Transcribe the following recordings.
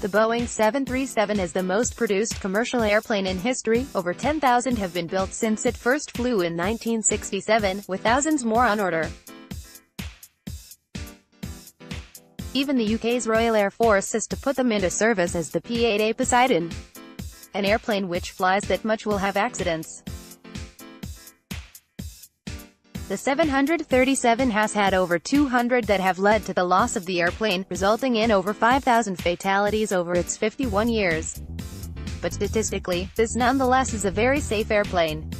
The Boeing 737 is the most produced commercial airplane in history. Over 10,000 have been built since it first flew in 1967, with thousands more on order. Even the UK's Royal Air Force is to put them into service as the P8a Poseidon. An airplane which flies that much will have accidents. The 737 has had over 200 that have led to the loss of the airplane, resulting in over 5,000 fatalities over its 51 years. But statistically, this nonetheless is a very safe airplane.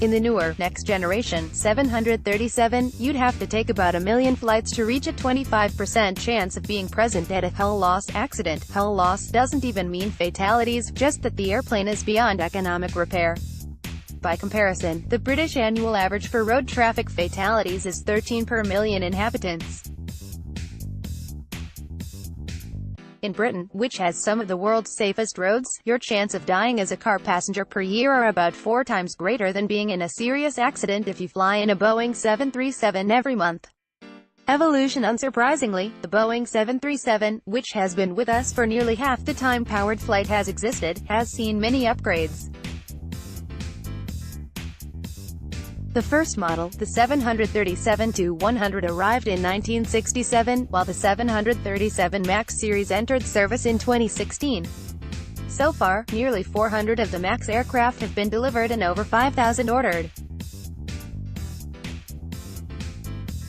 In the newer, next-generation 737, you'd have to take about 1 million flights to reach a 25% chance of being present at a hull loss accident. Hull loss doesn't even mean fatalities, just that the airplane is beyond economic repair. By comparison, the British annual average for road traffic fatalities is 13 per million inhabitants. In Britain, which has some of the world's safest roads, your chance of dying as a car passenger per year are about 4 times greater than being in a serious accident if you fly in a Boeing 737 every month. Evolution. Unsurprisingly, the Boeing 737, which has been with us for nearly half the time powered flight has existed, has seen many upgrades. The first model, the 737-100, arrived in 1967, while the 737 MAX series entered service in 2016. So far, nearly 400 of the MAX aircraft have been delivered and over 5,000 ordered.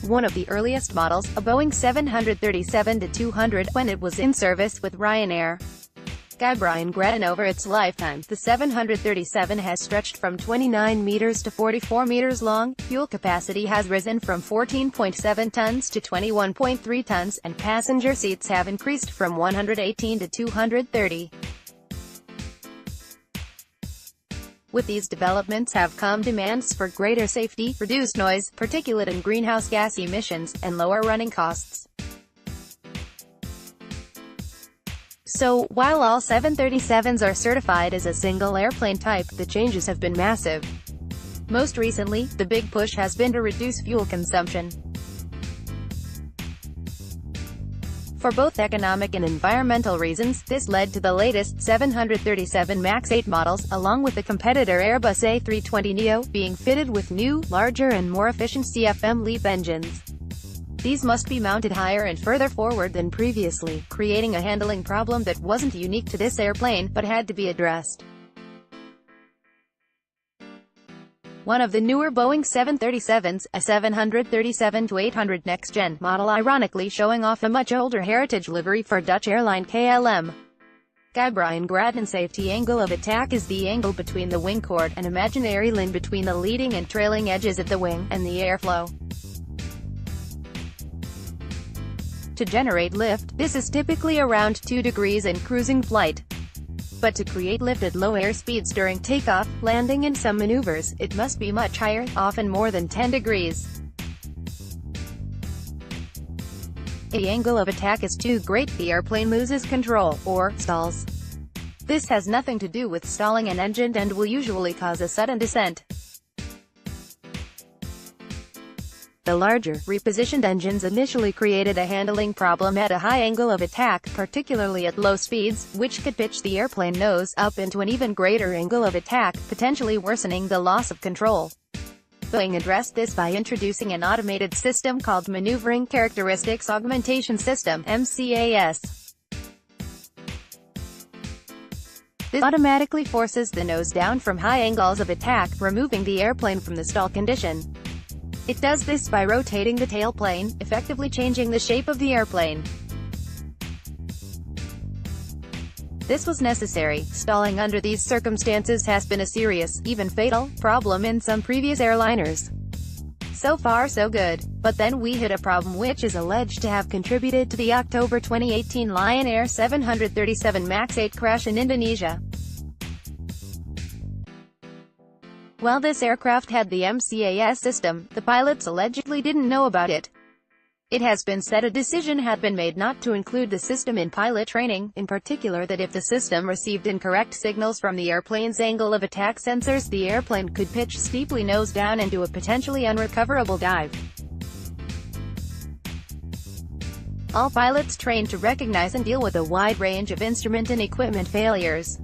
One of the earliest models, a Boeing 737-200, when it was in service with Ryanair. Brian Grattan. Over its lifetime, the 737 has stretched from 29 meters to 44 meters long, fuel capacity has risen from 14.7 tons to 21.3 tons, and passenger seats have increased from 118 to 230. With these developments have come demands for greater safety, reduced noise, particulate and greenhouse gas emissions, and lower running costs. So, while all 737s are certified as a single airplane type, the changes have been massive. Most recently, the big push has been to reduce fuel consumption. For both economic and environmental reasons, this led to the latest 737 MAX 8 models, along with the competitor Airbus A320neo, being fitted with new, larger and more efficient CFM LEAP engines. These must be mounted higher and further forward than previously, creating a handling problem that wasn't unique to this airplane, but had to be addressed. One of the newer Boeing 737s, a 737-800 next-gen model, ironically showing off a much older heritage livery for Dutch airline KLM. Brian Grattan. Safety angle of attack is the angle between the wing chord, an imaginary line between the leading and trailing edges of the wing, and the airflow. To generate lift, this is typically around 2 degrees in cruising flight. But to create lift at low air speeds during takeoff, landing and some maneuvers, it must be much higher, often more than 10 degrees. If the angle of attack is too great, the airplane loses control, or stalls. This has nothing to do with stalling an engine and will usually cause a sudden descent. The larger, repositioned engines initially created a handling problem at a high angle of attack, particularly at low speeds, which could pitch the airplane nose up into an even greater angle of attack, potentially worsening the loss of control. Boeing addressed this by introducing an automated system called Maneuvering Characteristics Augmentation System, MCAS. This automatically forces the nose down from high angles of attack, removing the airplane from the stall condition. It does this by rotating the tailplane, effectively changing the shape of the airplane. This was necessary. Stalling under these circumstances has been a serious, even fatal, problem in some previous airliners. So far so good. But then we hit a problem which is alleged to have contributed to the October 2018 Lion Air 737 MAX 8 crash in Indonesia. While this aircraft had the MCAS system, the pilots allegedly didn't know about it. It has been said a decision had been made not to include the system in pilot training, in particular that if the system received incorrect signals from the airplane's angle of attack sensors, the airplane could pitch steeply nose down into a potentially unrecoverable dive. all pilots trained to recognize and deal with a wide range of instrument and equipment failures.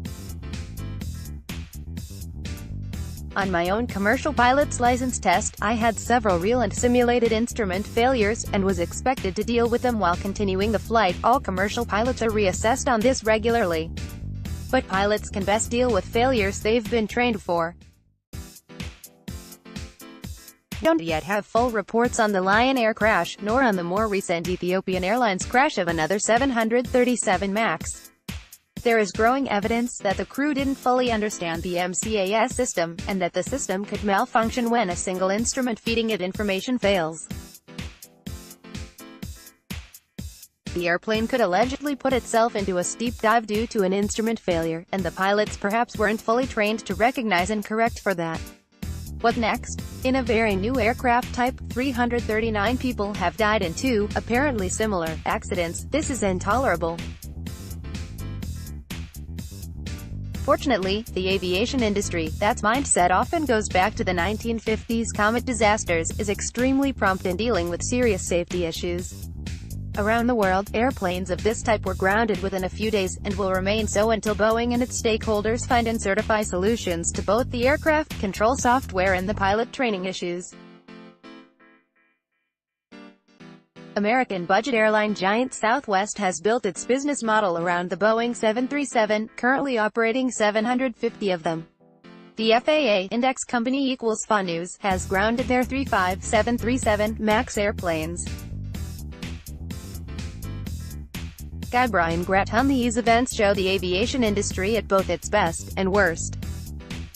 On my own commercial pilot's license test, I had several real and simulated instrument failures, and was expected to deal with them while continuing the flight. All commercial pilots are reassessed on this regularly. But pilots can best deal with failures they've been trained for. We don't yet have full reports on the Lion Air crash, nor on the more recent Ethiopian Airlines crash of another 737 MAX. There is growing evidence that the crew didn't fully understand the MCAS system, and that the system could malfunction when a single instrument feeding it information fails. The airplane could allegedly put itself into a steep dive due to an instrument failure, and the pilots perhaps weren't fully trained to recognize and correct for that. What next? In a very new aircraft type, 339 people have died in two, apparently similar, accidents. This is intolerable. Fortunately, the aviation industry, that's mindset often goes back to the 1950s comet disasters, is extremely prompt in dealing with serious safety issues. Around the world, airplanes of this type were grounded within a few days, and will remain so until Boeing and its stakeholders find and certify solutions to both the aircraft control software and the pilot training issues. American budget airline giant Southwest has built its business model around the Boeing 737, currently operating 750 of them. The FAA index company FA News has grounded their 737 MAX airplanes. Guy Brian Gratton. These events show the aviation industry at both its best and worst.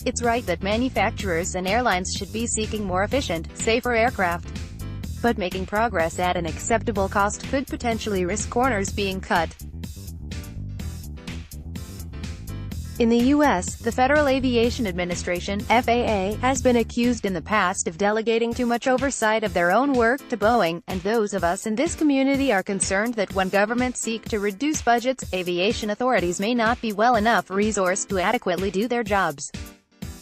It's right that manufacturers and airlines should be seeking more efficient, safer aircraft. But making progress at an acceptable cost could potentially risk corners being cut. In the U.S., the Federal Aviation Administration, FAA, has been accused in the past of delegating too much oversight of their own work to Boeing, and those of us in this community are concerned that when governments seek to reduce budgets, aviation authorities may not be well enough resourced to adequately do their jobs.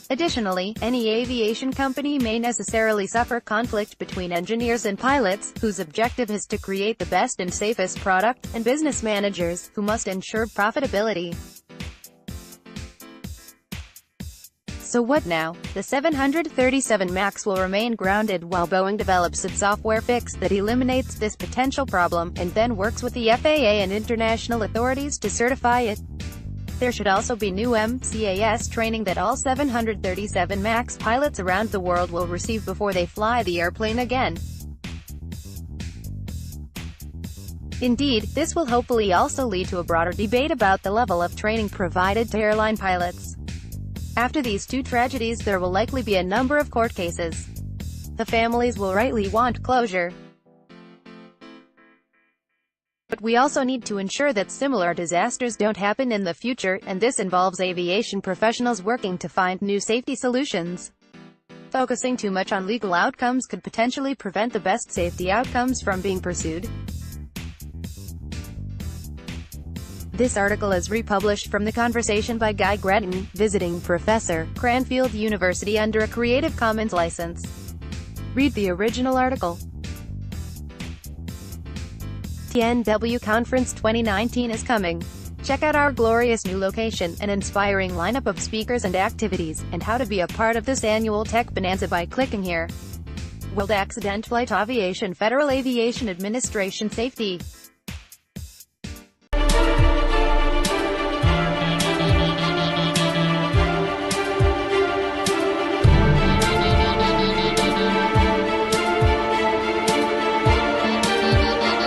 Additionally, any aviation company may necessarily suffer conflict between engineers and pilots, whose objective is to create the best and safest product, and business managers, who must ensure profitability. So what now? The 737 MAX will remain grounded while Boeing develops its software fix that eliminates this potential problem, and then works with the FAA and international authorities to certify it. There should also be new MCAS training that all 737 MAX pilots around the world will receive before they fly the airplane again. Indeed, this will hopefully also lead to a broader debate about the level of training provided to airline pilots. After these two tragedies, there will likely be a number of court cases. The families will rightly want closure. But we also need to ensure that similar disasters don't happen in the future, and this involves aviation professionals working to find new safety solutions. Focusing too much on legal outcomes could potentially prevent the best safety outcomes from being pursued. This article is republished from The Conversation by Guy Gratton, visiting Professor, Cranfield University under a Creative Commons license. Read the original article. TNW Conference 2019 is coming. Check out our glorious new location, an inspiring lineup of speakers and activities, and how to be a part of this annual Tech Bonanza by clicking here. World Accident Flight Aviation Federal Aviation Administration Safety.